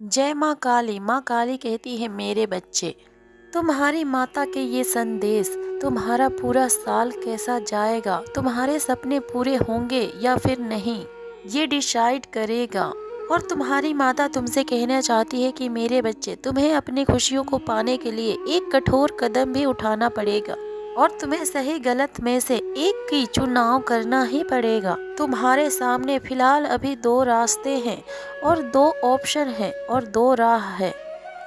जय माँ काली कहती है मेरे बच्चे, तुम्हारी माता के ये संदेश तुम्हारा पूरा साल कैसा जाएगा, तुम्हारे सपने पूरे होंगे या फिर नहीं, ये डिसाइड करेगा। और तुम्हारी माता तुमसे कहना चाहती है कि मेरे बच्चे, तुम्हें अपनी खुशियों को पाने के लिए एक कठोर कदम भी उठाना पड़ेगा और तुम्हें सही गलत में से एक की चुनाव करना ही पड़ेगा। तुम्हारे सामने फिलहाल अभी दो रास्ते हैं और दो ऑप्शन है और दो राह है।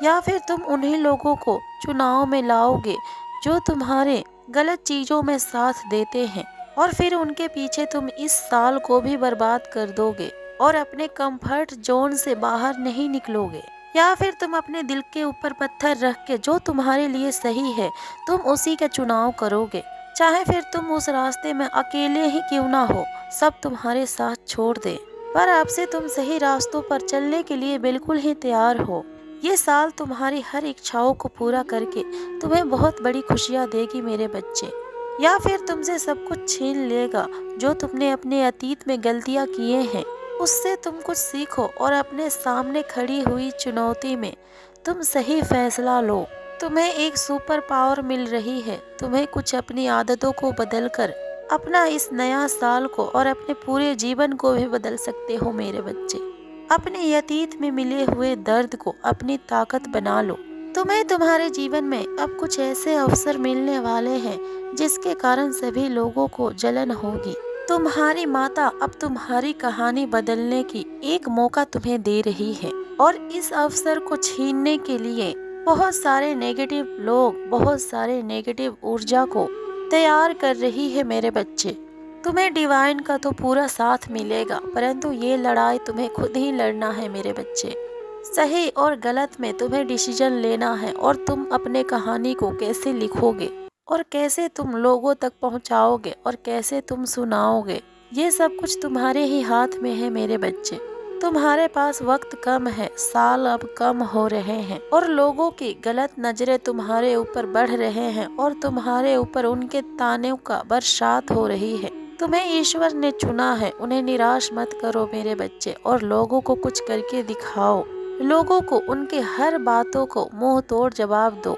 या फिर तुम उन्हीं लोगों को चुनाव में लाओगे जो तुम्हारे गलत चीजों में साथ देते हैं और फिर उनके पीछे तुम इस साल को भी बर्बाद कर दोगे और अपने कंफर्ट जोन से बाहर नहीं निकलोगे। या फिर तुम अपने दिल के ऊपर पत्थर रख के जो तुम्हारे लिए सही है तुम उसी का चुनाव करोगे, चाहे फिर तुम उस रास्ते में अकेले ही क्यों ना हो, सब तुम्हारे साथ छोड़ दे। पर अब से तुम सही रास्तों पर चलने के लिए बिल्कुल ही तैयार हो। ये साल तुम्हारी हर इच्छाओं को पूरा करके तुम्हें बहुत बड़ी खुशियाँ देगी मेरे बच्चे। या फिर तुमसे सब कुछ छीन लेगा जो तुमने अपने अतीत में गलतियाँ किए हैं, उससे तुम कुछ सीखो और अपने सामने खड़ी हुई चुनौती में तुम सही फैसला लो। तुम्हें एक सुपर पावर मिल रही है, तुम्हें कुछ अपनी आदतों को बदलकर अपना इस नया साल को और अपने पूरे जीवन को भी बदल सकते हो मेरे बच्चे। अपने अतीत में मिले हुए दर्द को अपनी ताकत बना लो। तुम्हें तुम्हारे जीवन में अब कुछ ऐसे अवसर मिलने वाले हैं जिसके कारण सभी लोगों को जलन होगी। तुम्हारी माता अब तुम्हारी कहानी बदलने की एक मौका तुम्हें दे रही है और इस अवसर को छीनने के लिए बहुत सारे नेगेटिव लोग, बहुत सारे नेगेटिव ऊर्जा को तैयार कर रही है मेरे बच्चे। तुम्हें डिवाइन का तो पूरा साथ मिलेगा, परंतु ये लड़ाई तुम्हें खुद ही लड़ना है मेरे बच्चे। सही और गलत में तुम्हें डिसीजन लेना है और तुम अपने कहानी को कैसे लिखोगे और कैसे तुम लोगों तक पहुंचाओगे और कैसे तुम सुनाओगे, ये सब कुछ तुम्हारे ही हाथ में है मेरे बच्चे। तुम्हारे पास वक्त कम है, साल अब कम हो रहे हैं और लोगों की गलत नजरें तुम्हारे ऊपर बढ़ रहे हैं और तुम्हारे ऊपर उनके ताने का बरसात हो रही है। तुम्हें ईश्वर ने चुना है, उन्हें निराश मत करो मेरे बच्चे और लोगों को कुछ करके दिखाओ। लोगों को उनके हर बातों को मुंह तोड़ जवाब दो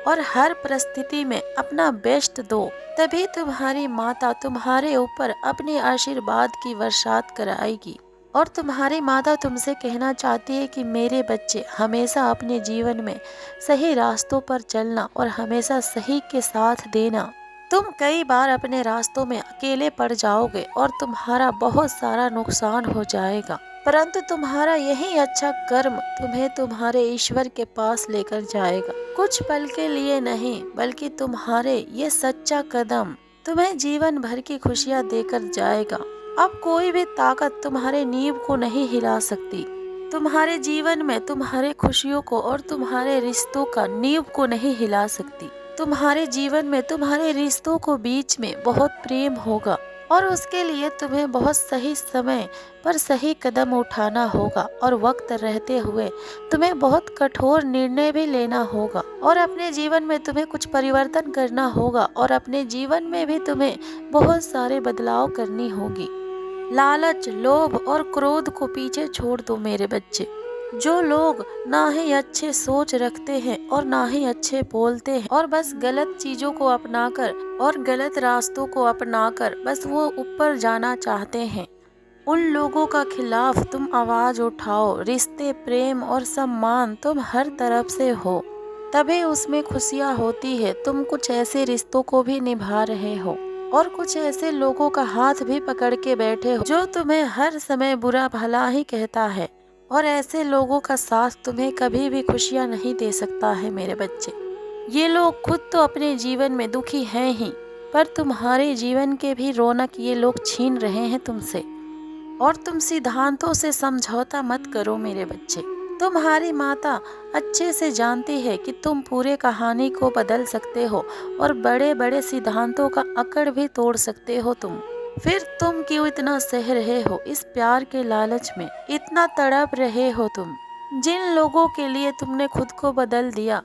और हर परिस्थिति में अपना बेस्ट दो, तभी तुम्हारी माता तुम्हारे ऊपर अपने आशीर्वाद की बरसात कराएगी। और तुम्हारी माता तुमसे कहना चाहती है कि मेरे बच्चे, हमेशा अपने जीवन में सही रास्तों पर चलना और हमेशा सही के साथ देना। तुम कई बार अपने रास्तों में अकेले पड़ जाओगे और तुम्हारा बहुत सारा नुकसान हो जाएगा, परंतु तुम्हारा यही अच्छा कर्म तुम्हें तुम्हारे ईश्वर के पास लेकर जाएगा। कुछ पल के लिए नहीं, बल्कि तुम्हारे ये सच्चा कदम तुम्हें जीवन भर की खुशियाँ देकर जाएगा। अब कोई भी ताकत तुम्हारे नींव को नहीं हिला सकती। तुम्हारे जीवन में तुम्हारे खुशियों को और तुम्हारे रिश्तों का नींव को नहीं हिला सकती। तुम्हारे जीवन में तुम्हारे रिश्तों को बीच में बहुत प्रेम होगा और उसके लिए तुम्हें बहुत सही समय पर सही कदम उठाना होगा और वक्त रहते हुए तुम्हें बहुत कठोर निर्णय भी लेना होगा और अपने जीवन में तुम्हें कुछ परिवर्तन करना होगा और अपने जीवन में भी तुम्हें बहुत सारे बदलाव करनी होगी। लालच, लोभ और क्रोध को पीछे छोड़ दो मेरे बच्चे। जो लोग ना ही अच्छे सोच रखते हैं और ना ही अच्छे बोलते हैं और बस गलत चीजों को अपनाकर और गलत रास्तों को अपनाकर बस वो ऊपर जाना चाहते हैं, उन लोगों का खिलाफ तुम आवाज उठाओ। रिश्ते, प्रेम और सम्मान तुम हर तरफ से हो, तभी उसमें खुशियाँ होती है। तुम कुछ ऐसे रिश्तों को भी निभा रहे हो और कुछ ऐसे लोगों का हाथ भी पकड़ के बैठे हो जो तुम्हें हर समय बुरा भला ही कहता है और ऐसे लोगों का साथ तुम्हें कभी भी खुशियाँ नहीं दे सकता है मेरे बच्चे। ये लोग खुद तो अपने जीवन में दुखी हैं ही, पर तुम्हारे जीवन के भी रौनक ये लोग छीन रहे हैं तुमसे। और तुम सिद्धांतों से समझौता मत करो मेरे बच्चे। तुम्हारी माता अच्छे से जानती है कि तुम पूरे कहानी को बदल सकते हो और बड़े बड़े सिद्धांतों का अकड़ भी तोड़ सकते हो तुम। फिर तुम क्यों इतना सह रहे हो इस प्यार के लालच में, इतना तड़प रहे हो तुम? जिन लोगों के लिए तुमने खुद को बदल दिया,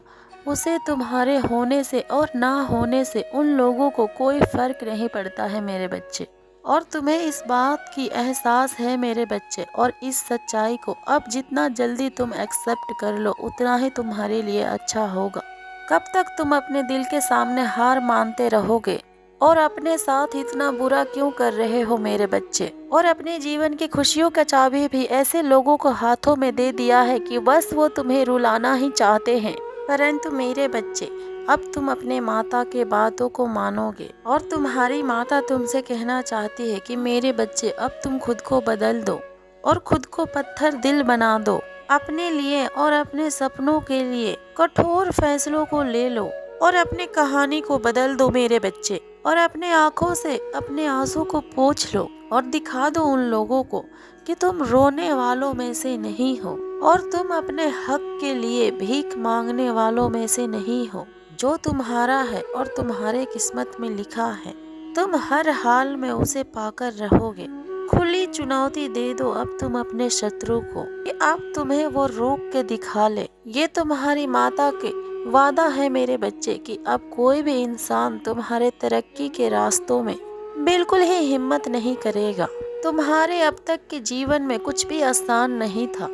उसे तुम्हारे होने से और ना होने से उन लोगों को कोई फर्क नहीं पड़ता है मेरे बच्चे। और तुम्हें इस बात की एहसास है मेरे बच्चे, और इस सच्चाई को अब जितना जल्दी तुम एक्सेप्ट कर लो उतना ही तुम्हारे लिए अच्छा होगा। कब तक तुम अपने दिल के सामने हार मानते रहोगे? और अपने साथ इतना बुरा क्यों कर रहे हो मेरे बच्चे? और अपने जीवन की खुशियों का चाबी भी ऐसे लोगों को हाथों में दे दिया है कि बस वो तुम्हें रुलाना ही चाहते हैं। परंतु मेरे बच्चे, अब तुम अपने माता के बातों को मानोगे, और तुम्हारी माता तुमसे कहना चाहती है कि मेरे बच्चे अब तुम खुद को बदल दो और खुद को पत्थर दिल बना दो। अपने लिए और अपने सपनों के लिए कठोर फैसलों को ले लो और अपनी कहानी को बदल दो मेरे बच्चे। और अपने आंखों से अपने आंसू को पोंछ लो और दिखा दो उन लोगों को कि तुम रोने वालों में से नहीं हो, और तुम अपने हक के लिए भीख मांगने वालों में से नहीं हो। जो तुम्हारा है और तुम्हारे किस्मत में लिखा है, तुम हर हाल में उसे पाकर रहोगे। खुली चुनौती दे दो अब तुम अपने शत्रु को कि अब तुम्हें वो रोक के दिखा ले। ये तुम्हारी माता के वादा है मेरे बच्चे कि अब कोई भी इंसान तुम्हारे तरक्की के रास्तों में बिल्कुल ही हिम्मत नहीं करेगा। तुम्हारे अब तक के जीवन में कुछ भी आसान नहीं था,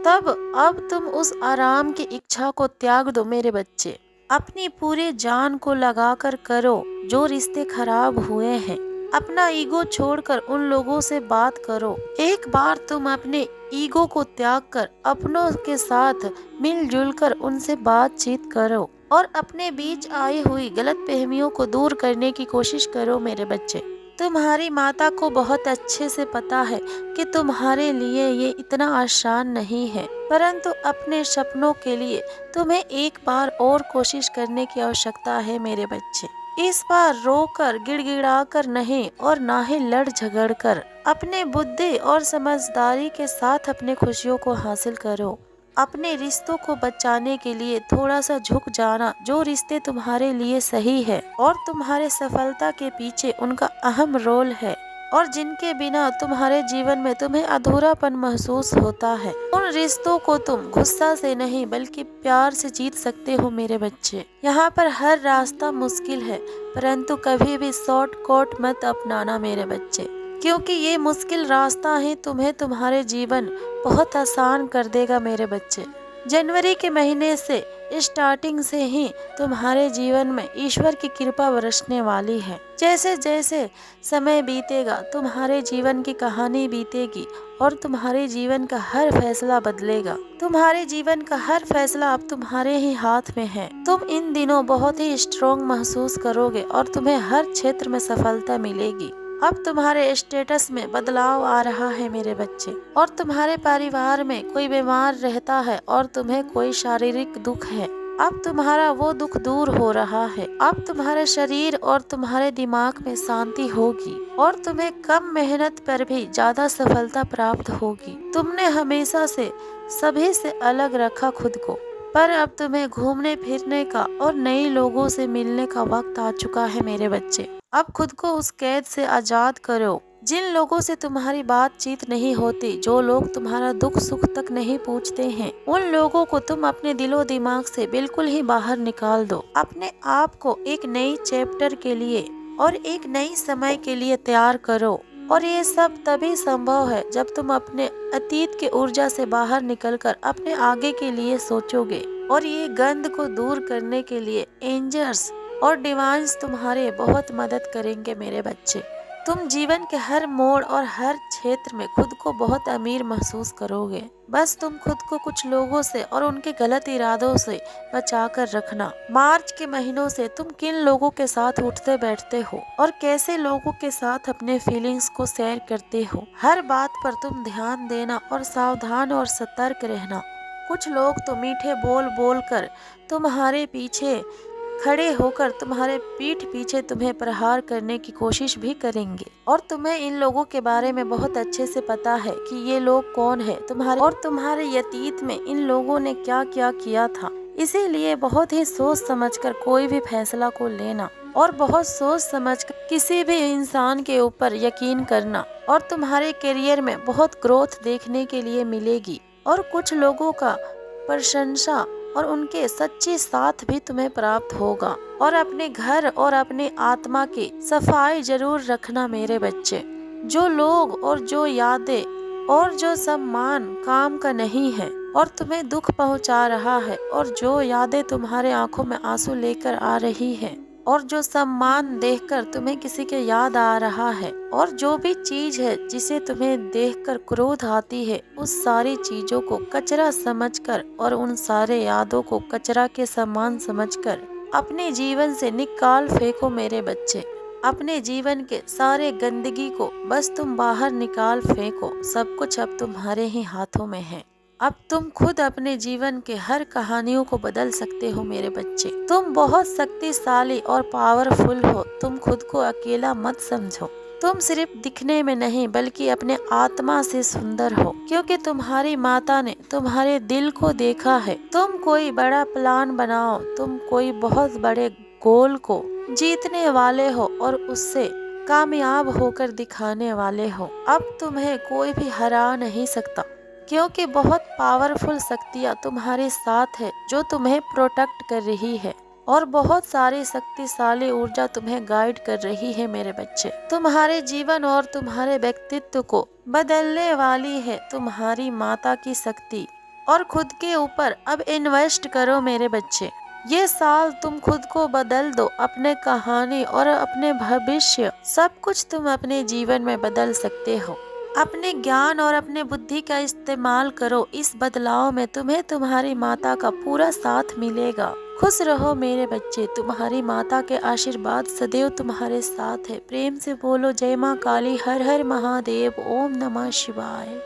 तब अब तुम उस आराम की इच्छा को त्याग दो मेरे बच्चे। अपनी पूरे जान को लगाकर करो जो रिश्ते खराब हुए हैं। अपना ईगो छोड़कर उन लोगों से बात करो। एक बार तुम अपने ईगो को त्याग कर अपनों के साथ मिलजुल कर उनसे बातचीत करो और अपने बीच आई हुई गलतफहमियों को दूर करने की कोशिश करो मेरे बच्चे। तुम्हारी माता को बहुत अच्छे से पता है कि तुम्हारे लिए ये इतना आसान नहीं है, परंतु अपने सपनों के लिए तुम्हें एक बार और कोशिश करने की आवश्यकता है मेरे बच्चे। इस बार रोकर गिड़गिड़ाकर नहीं और ना ही लड़ झगड़ कर अपने बुद्धि और समझदारी के साथ अपने खुशियों को हासिल करो। अपने रिश्तों को बचाने के लिए थोड़ा सा झुक जाना। जो रिश्ते तुम्हारे लिए सही है और तुम्हारे सफलता के पीछे उनका अहम रोल है, और जिनके बिना तुम्हारे जीवन में तुम्हें अधूरापन महसूस होता है, उन रिश्तों को तुम गुस्सा से नहीं बल्कि प्यार से जीत सकते हो मेरे बच्चे। यहाँ पर हर रास्ता मुश्किल है, परंतु कभी भी शॉर्टकट मत अपनाना मेरे बच्चे, क्योंकि ये मुश्किल रास्ता ही तुम्हें तुम्हारे जीवन बहुत आसान कर देगा मेरे बच्चे। जनवरी के महीने से स्टार्टिंग से ही तुम्हारे जीवन में ईश्वर की कृपा बरसने वाली है। जैसे जैसे समय बीतेगा तुम्हारे जीवन की कहानी बीतेगी और तुम्हारे जीवन का हर फैसला बदलेगा। तुम्हारे जीवन का हर फैसला अब तुम्हारे ही हाथ में है। तुम इन दिनों बहुत ही स्ट्रॉन्ग महसूस करोगे और तुम्हें हर क्षेत्र में सफलता मिलेगी। अब तुम्हारे स्टेटस में बदलाव आ रहा है मेरे बच्चे, और तुम्हारे परिवार में कोई बीमार रहता है और तुम्हें कोई शारीरिक दुख है, अब तुम्हारा वो दुख दूर हो रहा है। अब तुम्हारे शरीर और तुम्हारे दिमाग में शांति होगी और तुम्हें कम मेहनत पर भी ज्यादा सफलता प्राप्त होगी। तुमने हमेशा से सभी से अलग रखा खुद को, पर अब तुम्हें घूमने फिरने का और नए लोगों से मिलने का वक्त आ चुका है मेरे बच्चे। अब खुद को उस कैद से आजाद करो जिन लोगों से तुम्हारी बातचीत नहीं होती, जो लोग तुम्हारा दुख सुख तक नहीं पूछते हैं, उन लोगों को तुम अपने दिलो दिमाग से बिल्कुल ही बाहर निकाल दो। अपने आप को एक नई चैप्टर के लिए और एक नई समय के लिए तैयार करो, और ये सब तभी संभव है जब तुम अपने अतीत के ऊर्जा से बाहर निकलकर अपने आगे के लिए सोचोगे। और ये गंध को दूर करने के लिए एंजल्स और डिवाइन्स तुम्हारे बहुत मदद करेंगे मेरे बच्चे। तुम जीवन के हर मोड़ और हर क्षेत्र में खुद को बहुत अमीर महसूस करोगे। बस तुम खुद को कुछ लोगों से और उनके गलत इरादों से बचा कर रखना। मार्च के महीनों से तुम किन लोगों के साथ उठते बैठते हो और कैसे लोगों के साथ अपने फीलिंग्स को शेयर करते हो, हर बात पर तुम ध्यान देना और सावधान और सतर्क रहना। कुछ लोग तो मीठे बोल बोल कर तुम्हारे पीछे खड़े होकर तुम्हारे पीठ पीछे तुम्हें प्रहार करने की कोशिश भी करेंगे, और तुम्हें इन लोगों के बारे में बहुत अच्छे से पता है कि ये लोग कौन है तुम्हारे और तुम्हारे अतीत में इन लोगों ने क्या क्या किया था। इसीलिए बहुत ही सोच समझकर कोई भी फैसला को लेना और बहुत सोच समझकर किसी भी इंसान के ऊपर यकीन करना, और तुम्हारे करियर में बहुत ग्रोथ देखने के लिए मिलेगी। और कुछ लोगों का प्रशंसा और उनके सच्चे साथ भी तुम्हें प्राप्त होगा। और अपने घर और अपने आत्मा की सफाई जरूर रखना मेरे बच्चे। जो लोग और जो यादें और जो सम्मान काम का नहीं है और तुम्हें दुख पहुंचा रहा है, और जो यादें तुम्हारे आंखों में आंसू लेकर आ रही है, और जो सम्मान देखकर तुम्हें किसी के याद आ रहा है, और जो भी चीज है जिसे तुम्हें देखकर क्रोध आती है, उस सारी चीजों को कचरा समझकर और उन सारे यादों को कचरा के समान समझकर अपने जीवन से निकाल फेंको मेरे बच्चे। अपने जीवन के सारे गंदगी को बस तुम बाहर निकाल फेंको। सब कुछ अब तुम्हारे ही हाथों में है। अब तुम खुद अपने जीवन के हर कहानियों को बदल सकते हो मेरे बच्चे। तुम बहुत शक्तिशाली और पावरफुल हो। तुम खुद को अकेला मत समझो। तुम सिर्फ दिखने में नहीं बल्कि अपने आत्मा से सुंदर हो, क्योंकि तुम्हारी माता ने तुम्हारे दिल को देखा है। तुम कोई बड़ा प्लान बनाओ, तुम कोई बहुत बड़े गोल को जीतने वाले हो और उससे कामयाब होकर दिखाने वाले हो। अब तुम्हें कोई भी हरा नहीं सकता, क्योंकि बहुत पावरफुल शक्तियाँ तुम्हारे साथ है जो तुम्हें प्रोटेक्ट कर रही है, और बहुत सारी शक्तिशाली ऊर्जा तुम्हें गाइड कर रही है मेरे बच्चे। तुम्हारे जीवन और तुम्हारे व्यक्तित्व को बदलने वाली है तुम्हारी माता की शक्ति। और खुद के ऊपर अब इन्वेस्ट करो मेरे बच्चे। ये साल तुम खुद को बदल दो, अपने कहानी और अपने भविष्य सब कुछ तुम अपने जीवन में बदल सकते हो। अपने ज्ञान और अपने बुद्धि का इस्तेमाल करो। इस बदलाव में तुम्हें तुम्हारी माता का पूरा साथ मिलेगा। खुश रहो मेरे बच्चे। तुम्हारी माता के आशीर्वाद सदैव तुम्हारे साथ है। प्रेम से बोलो जय माँ काली, हर हर महादेव, ओम नमः शिवाय।